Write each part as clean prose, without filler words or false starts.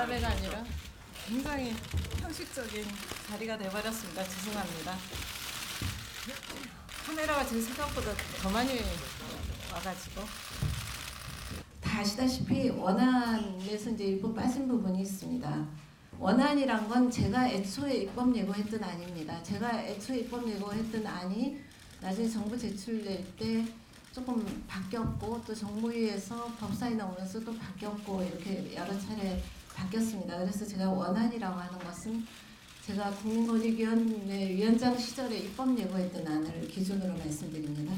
사례가 아니라 굉장히 형식적인 자리가 돼버렸습니다. 죄송합니다. 카메라가 제 생각보다 더 많이 와가지고. 다 아시다시피 원안에서 이제 일부 빠진 부분이 있습니다. 원안이란 건 제가 애초에 입법 예고했던 안입니다. 제가 애초에 입법 예고했던 안이 나중에 정부 제출될 때 조금 바뀌었고, 또 정무위에서 법사위 나오면서 또 바뀌었고, 이렇게 여러 차례 바뀌었습니다. 그래서 제가 원안이라고 하는 것은 제가 국민권익위원회 위원장 시절에 입법 예고했던 안을 기준으로 말씀드립니다.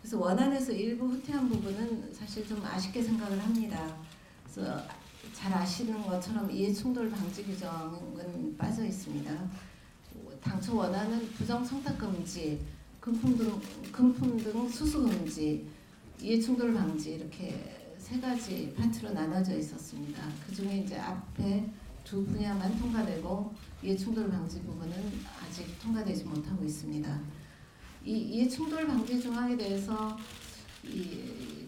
그래서 원안에서 일부 후퇴한 부분은 사실 좀 아쉽게 생각을 합니다. 그래서 잘 아시는 것처럼 이해충돌 방지 규정은 빠져 있습니다. 당초 원안은 부정 청탁 금지, 금품 등 수수 금지, 이해충돌 방지 이렇게 세 가지 파트로 나눠져 있었습니다. 그 중에 이제 앞에 두 분야만 통과되고 이해충돌 방지 부분은 아직 통과되지 못하고 있습니다. 이 이해충돌 방지 조항에 대해서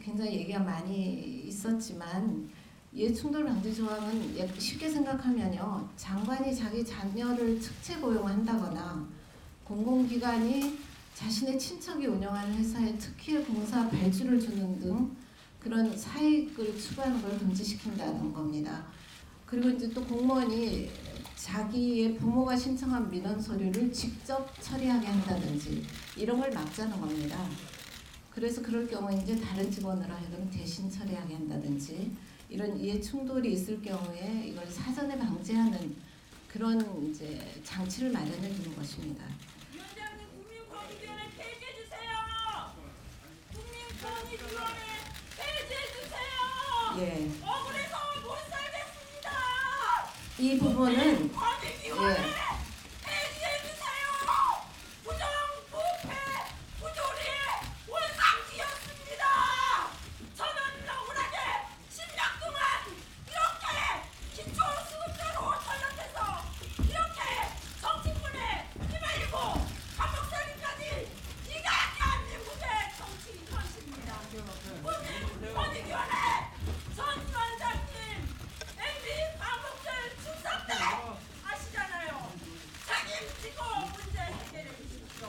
굉장히 얘기가 많이 있었지만, 이해충돌 방지 조항은 쉽게 생각하면요, 장관이 자기 자녀를 특채 고용한다거나 공공기관이 자신의 친척이 운영하는 회사에 특혜 공사 발주를 주는 등 그런 사익을 추구하는 걸 금지시킨다는 겁니다. 그리고 이제 또 공무원이 자기의 부모가 신청한 민원 서류를 직접 처리하게 한다든지 이런 걸 막자는 겁니다. 그래서 그럴 경우에 이제 다른 직원으로 하여금 대신 처리하게 한다든지 이런 이해 충돌이 있을 경우에 이걸 사전에 방지하는 그런 이제 장치를 마련해 주는 것입니다. 위원장님, 국민권익위원회 폐지해 주세요. 국민권익위원회 폐지해 주세요. 예. 억울해서 못 살겠습니다. 이 부분은 권익위원회 폐지해 주세요. 부정, 부패, 부조리의 원상지였습니다. 저는 억울하게 10년 동안 이렇게 기초수급자로 전락해서 이렇게 정치권에 휘말리고 감옥살이까지 이가 대한민국의 정치 현실입니다. 권익위원회 전 위원장님 MB 감옥들 출석 때 아시잖아요. 책임지고 문제 해결해 주십시오.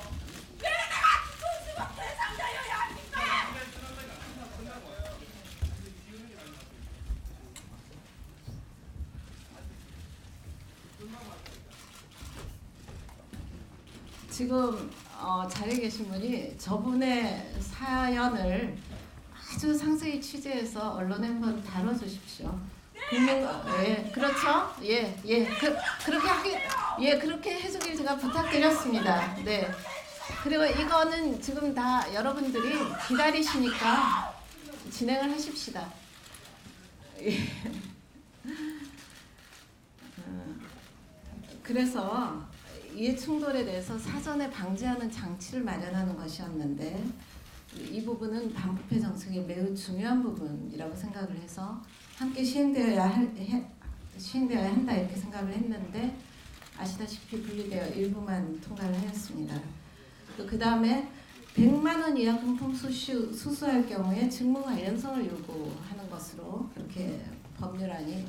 왜 내가 기초수급 대상자여야 합니까? 지금 자리에 계신 분이 저분의 사연을 아주 상세히 취재해서 언론에 한번 다뤄주십시오. 예, 그렇죠? 예, 그렇게 해주길 제가 부탁드렸습니다. 네. 그리고 이거는 지금 다 여러분들이 기다리시니까 진행을 하십시다. 예. 그래서 이해충돌에 대해서 사전에 방지하는 장치를 마련하는 것이었는데, 이 부분은 반부패 정책의 매우 중요한 부분이라고 생각을 해서 함께 시행되어야 한다 이렇게 생각을 했는데, 아시다시피 분리되어 일부만 통과를 하였습니다. 또 그 다음에 100만 원 이하 금품 수수할 경우에 직무 관련성을 요구하는 것으로 그렇게 법안이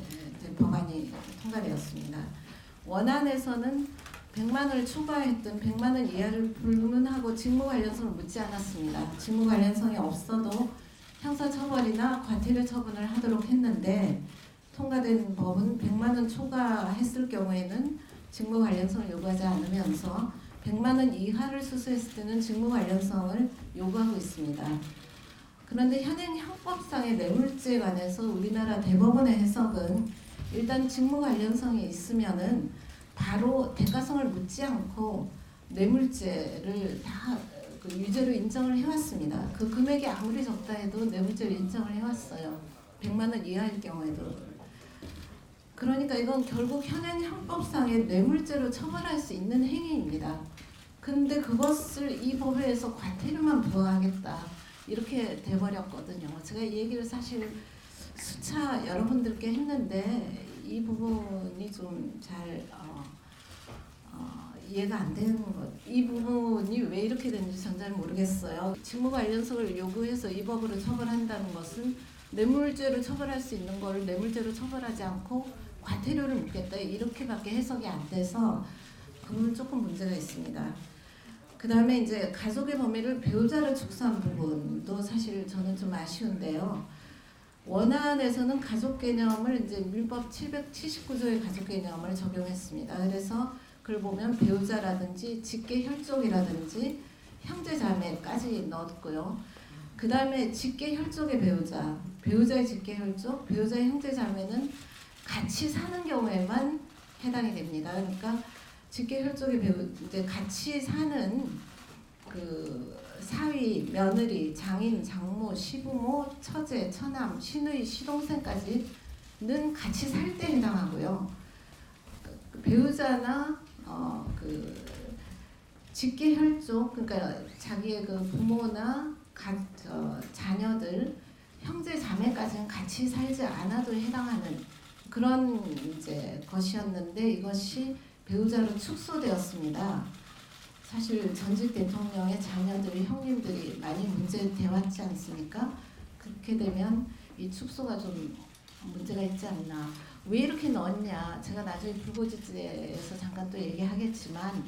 통과되었습니다. 원안에서는 100만 원을 초과했던 100만 원 이하를 불문하고 직무 관련성을 묻지 않았습니다. 직무 관련성이 없어도 형사처벌이나 과태료 처분을 하도록 했는데, 통과된 법은 100만 원 초과했을 경우에는 직무 관련성을 요구하지 않으면서 100만 원 이하를 수수했을 때는 직무 관련성을 요구하고 있습니다. 그런데 현행 형법상의 뇌물죄에 관해서 우리나라 대법원의 해석은 일단 직무 관련성이 있으면은 바로 대가성을 묻지 않고 뇌물죄를 다 유죄로 인정을 해왔습니다. 그 금액이 아무리 적다 해도 뇌물죄로 인정을 해왔어요. 100만 원 이하일 경우에도. 그러니까 이건 결국 현행 형법상의 뇌물죄로 처벌할 수 있는 행위입니다. 근데 그것을 이 법에서 과태료만 부과하겠다 이렇게 돼버렸거든요. 제가 이 얘기를 사실 수차 여러분들께 했는데 이 부분이 좀 잘 이해가 안 되는 것. 이 부분이 왜 이렇게 되는지 전 잘 모르겠어요. 직무 관련성을 요구해서 이 법으로 처벌한다는 것은 뇌물죄로 처벌할 수 있는 걸 뇌물죄로 처벌하지 않고 과태료를 묻겠다 이렇게밖에 해석이 안 돼서 그 부분 조금 문제가 있습니다. 그 다음에 이제 가족의 범위를 배우자를 축소한 부분도 사실 저는 좀 아쉬운데요. 원안에서는 가족 개념을 이제 민법 779조의 가족 개념을 적용했습니다. 그래서 그걸 보면 배우자라든지 직계 혈족이라든지 형제 자매까지 넣었고요. 그 다음에 직계 혈족의 배우자, 배우자의 직계 혈족, 배우자의 형제 자매는 같이 사는 경우에만 해당이 됩니다. 그러니까 직계 혈족의 이제 같이 사는 그 사위, 며느리, 장인, 장모, 시부모, 처제, 처남, 시누이, 시동생까지는 같이 살 때 해당하고요. 그 배우자나 그 직계 혈족, 그러니까 자기의 그 부모나 자녀들, 형제 자매까지는 같이 살지 않아도 해당하는 그런 이제 것이었는데 이것이 배우자로 축소되었습니다. 사실 전직 대통령의 자녀들이 형님들이 많이 문제돼 왔지 않습니까? 그렇게 되면 이 축소가 좀 문제가 있지 않나. 왜 이렇게 넣었냐? 제가 나중에 불고지에서 잠깐 또 얘기하겠지만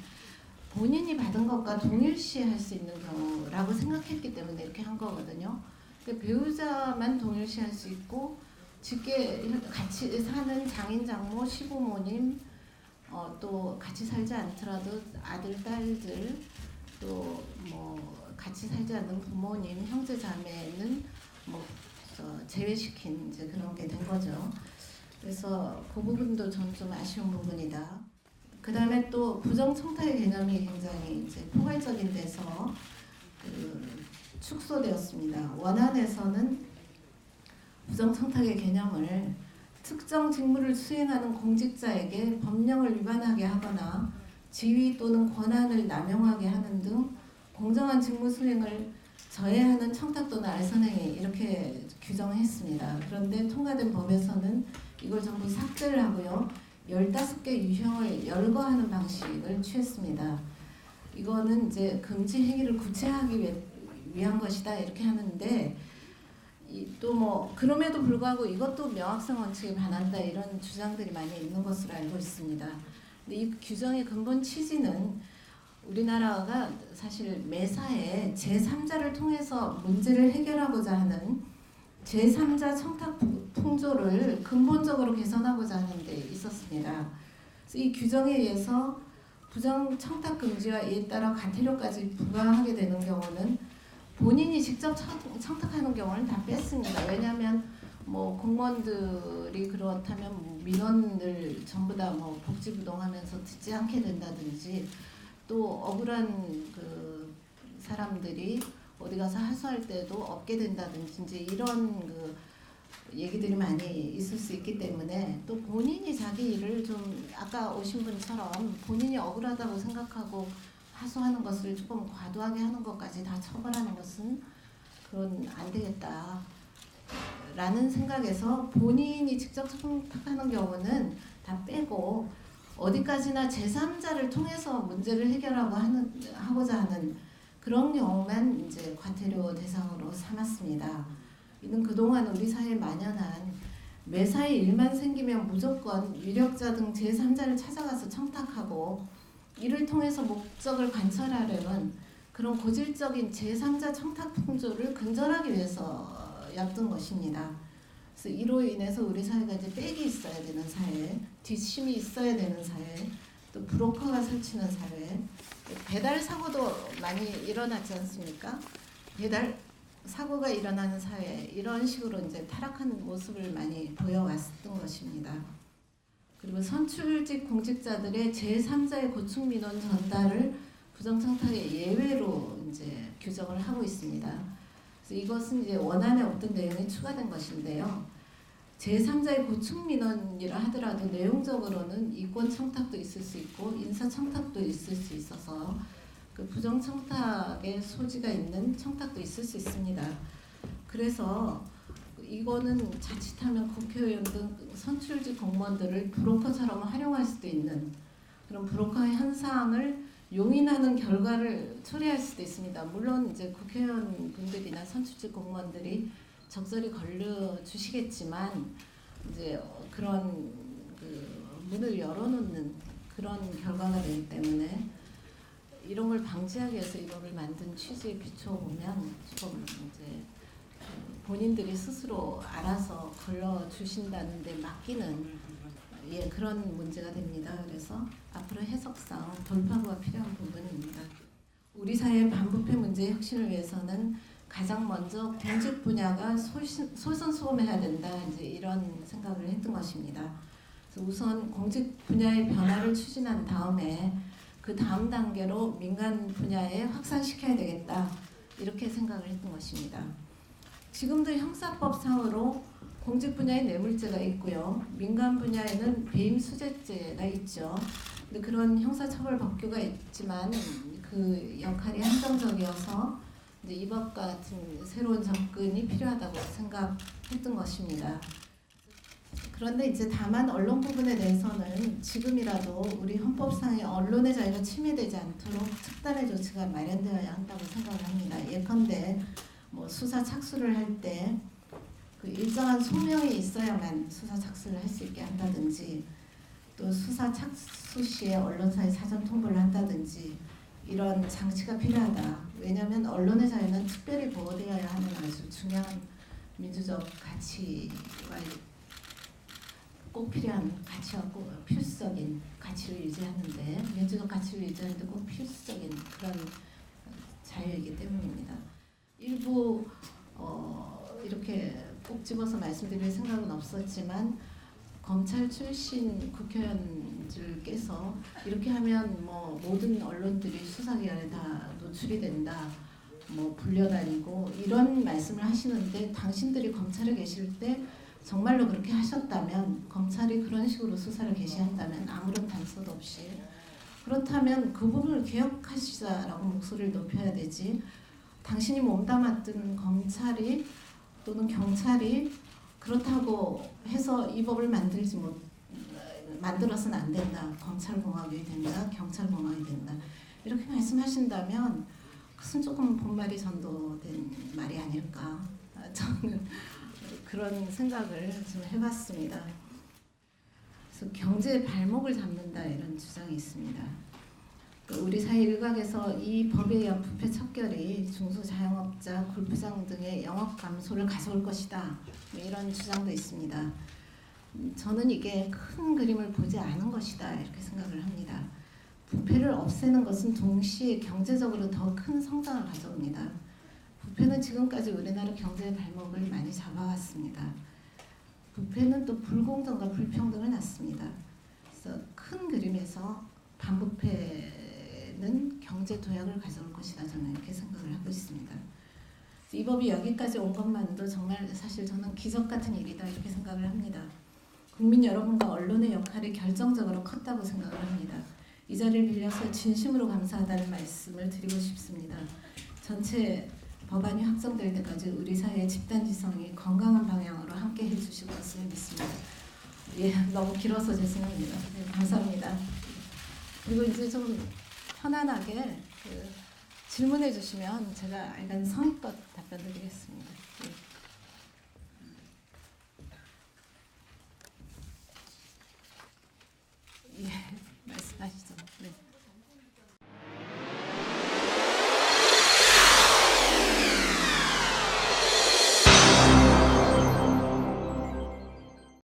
본인이 받은 것과 동일시할 수 있는 경우라고 생각했기 때문에 이렇게 한 거거든요. 근데 배우자만 동일시할 수 있고 직계 같이 사는 장인, 장모, 시부모님 또 같이 살지 않더라도 아들, 딸들 또 뭐 같이 살지 않는 부모님, 형제 자매는 뭐 제외시킨 이제 그런 게 된 거죠. 그래서 그 부분도 전 좀 아쉬운 부분이다. 그 다음에 또 부정청탁의 개념이 굉장히 이제 포괄적인 데서 축소되었습니다. 원안에서는 부정청탁의 개념을 특정 직무를 수행하는 공직자에게 법령을 위반하게 하거나 지위 또는 권한을 남용하게 하는 등 공정한 직무 수행을 저해하는 청탁 또는 알선행위 이렇게 규정했습니다. 그런데 통과된 법에서는 이걸 전부 삭제를 하고요. 15개 유형을 열거하는 방식을 취했습니다. 이거는 이제 금지 행위를 구체하기 위한 것이다 이렇게 하는데 또 뭐 그럼에도 불구하고 이것도 명확성 원칙에 반한다 이런 주장들이 많이 있는 것으로 알고 있습니다. 근데 이 규정의 근본 취지는 우리나라가 사실 매사에 제3자를 통해서 문제를 해결하고자 하는 제3자 청탁 풍조를 근본적으로 개선하고자 하는 데 있었습니다. 그래서 이 규정에 의해서 부정 청탁 금지와 이에 따라 과태료까지 부과하게 되는 경우는 본인이 직접 청탁하는 경우는 다 뺐습니다. 왜냐하면 뭐 공무원들이 그렇다면 뭐 민원을 전부 다 뭐 복지부동하면서 듣지 않게 된다든지 또 억울한 그 사람들이 어디 가서 하소할 때도 없게 된다든지 이제 이런 그 얘기들이 많이 있을 수 있기 때문에 또 본인이 자기 일을 좀 아까 오신 분처럼 본인이 억울하다고 생각하고 하소하는 것을 조금 과도하게 하는 것까지 다 처벌하는 것은 그건 안 되겠다 라는 생각에서 본인이 직접 청탁하는 경우는 다 빼고 어디까지나 제3자를 통해서 문제를 하고자 하는 그런 경우만 이제 과태료 대상으로 삼았습니다. 이는 그동안 우리 사회에 만연한 매사에 일만 생기면 무조건 유력자 등 제3자를 찾아가서 청탁하고 이를 통해서 목적을 관철하려는 그런 고질적인 제3자 청탁 풍조를 근절하기 위해서였던 것입니다. 그래서 이로 인해서 우리 사회가 이제 백이 있어야 되는 사회, 뒷심이 있어야 되는 사회, 또 브로커가 설치는 사회, 배달 사고도 많이 일어나지 않습니까? 배달 사고가 일어나는 사회 이런 식으로 이제 타락한 모습을 많이 보여왔던 것입니다. 그리고 선출직 공직자들의 제3자의 고충 민원 전달을 부정청탁의 예외로 이제 규정을 하고 있습니다. 그래서 이것은 이제 원안에 없던 내용이 추가된 것인데요. 제3자의 고충 민원이라 하더라도 내용적으로는 이권 청탁도 있을 수 있고 인사 청탁도 있을 수 있어서 그 부정 청탁의 소지가 있는 청탁도 있을 수 있습니다. 그래서 이거는 자칫하면 국회의원 등 선출직 공무원들을 브로커처럼 활용할 수도 있는 그런 브로커 현상을 용인하는 결과를 초래할 수도 있습니다. 물론 이제 국회의원 분들이나 선출직 공무원들이 적절히 걸려 주시겠지만 이제 그런 그 그 문을 열어놓는 그런 결과가 되기 때문에 이런 걸 방지하기 위해서 이 법을 만든 취지에 비춰보면 좀 이제 본인들이 스스로 알아서 걸러 주신다는 데 맡기는 그런 문제가 됩니다. 그래서 앞으로 해석상 돌파구가 필요한 부분입니다. 우리 사회의 반부패 문제의 혁신을 위해서는 가장 먼저 공직 분야가 솔선수범해야 된다. 이제 이런 생각을 했던 것입니다. 그래서 우선 공직 분야의 변화를 추진한 다음에 그 다음 단계로 민간 분야에 확산시켜야 되겠다. 이렇게 생각을 했던 것입니다. 지금도 형사법상으로 공직 분야에 뇌물죄가 있고요. 민간 분야에는 배임수재죄가 있죠. 근데 그런 형사처벌 법규가 있지만 그 역할이 한정적이어서 이제 이 법 같은 새로운 접근이 필요하다고 생각했던 것입니다. 그런데 이제 다만 언론 부분에 대해서는 지금이라도 우리 헌법상의 언론의 자유가 침해되지 않도록 특단의 조치가 마련되어야 한다고 생각을 합니다. 예컨대 뭐 수사 착수를 할 때 그 일정한 소명이 있어야만 수사 착수를 할 수 있게 한다든지 또 수사 착수 시에 언론사에 사전 통보를 한다든지 이런 장치가 필요하다. 왜냐하면 언론의 자유는 특별히 보호되어야 하는 아주 중요한 민주적 가치와 꼭 필요한 가치와 꼭 필수적인 가치를 유지하는데 민주적 가치를 유지하는데 꼭 필수적인 그런 자유이기 때문입니다. 일부 이렇게 꼭 집어서 말씀드릴 생각은 없었지만 검찰 출신 국회의원들께서 이렇게 하면 뭐 모든 언론들이 수사기관에 다 노출이 된다, 뭐 불려다니고 이런 말씀을 하시는데 당신들이 검찰에 계실 때 정말로 그렇게 하셨다면 검찰이 그런 식으로 수사를 개시한다면 아무런 단서도 없이 그렇다면 그 부분을 개혁하시자라고 목소리를 높여야 되지 당신이 몸담았던 검찰이 또는 경찰이 그렇다고 해서 이 법을 만들어서는 안 된다. 검찰공화국이 된다. 경찰공화국이 된다. 이렇게 말씀하신다면 그것은 조금 본말이 전도된 말이 아닐까. 저는 그런 생각을 좀 해봤습니다. 그래서 경제의 발목을 잡는다 이런 주장이 있습니다. 우리 사회 일각에서 이 법에 의한 부패 척결이 중소자영업자, 골프장 등의 영업 감소를 가져올 것이다. 이런 주장도 있습니다. 저는 이게 큰 그림을 보지 않은 것이다 이렇게 생각을 합니다. 부패를 없애는 것은 동시에 경제적으로 더 큰 성장을 가져옵니다. 부패는 지금까지 우리나라 경제의 발목을 많이 잡아왔습니다. 부패는 또 불공정과 불평등을 낳습니다. 그래서 큰 그림에서 반부패는 경제 도약을 가져올 것이다 저는 이렇게 생각을 하고 있습니다. 이 법이 여기까지 온 것만도 정말 사실 저는 기적 같은 일이다 이렇게 생각을 합니다. 국민 여러분과 언론의 역할이 결정적으로 컸다고 생각을 합니다. 이 자리를 빌려서 진심으로 감사하다는 말씀을 드리고 싶습니다. 전체 법안이 확정될 때까지 우리 사회의 집단지성이 건강한 방향으로 함께 해주실 것을 믿습니다. 너무 길어서 죄송합니다. 감사합니다. 그리고 이제 좀 편안하게 질문해 주시면 제가 약간 성의껏 답변 드리겠습니다.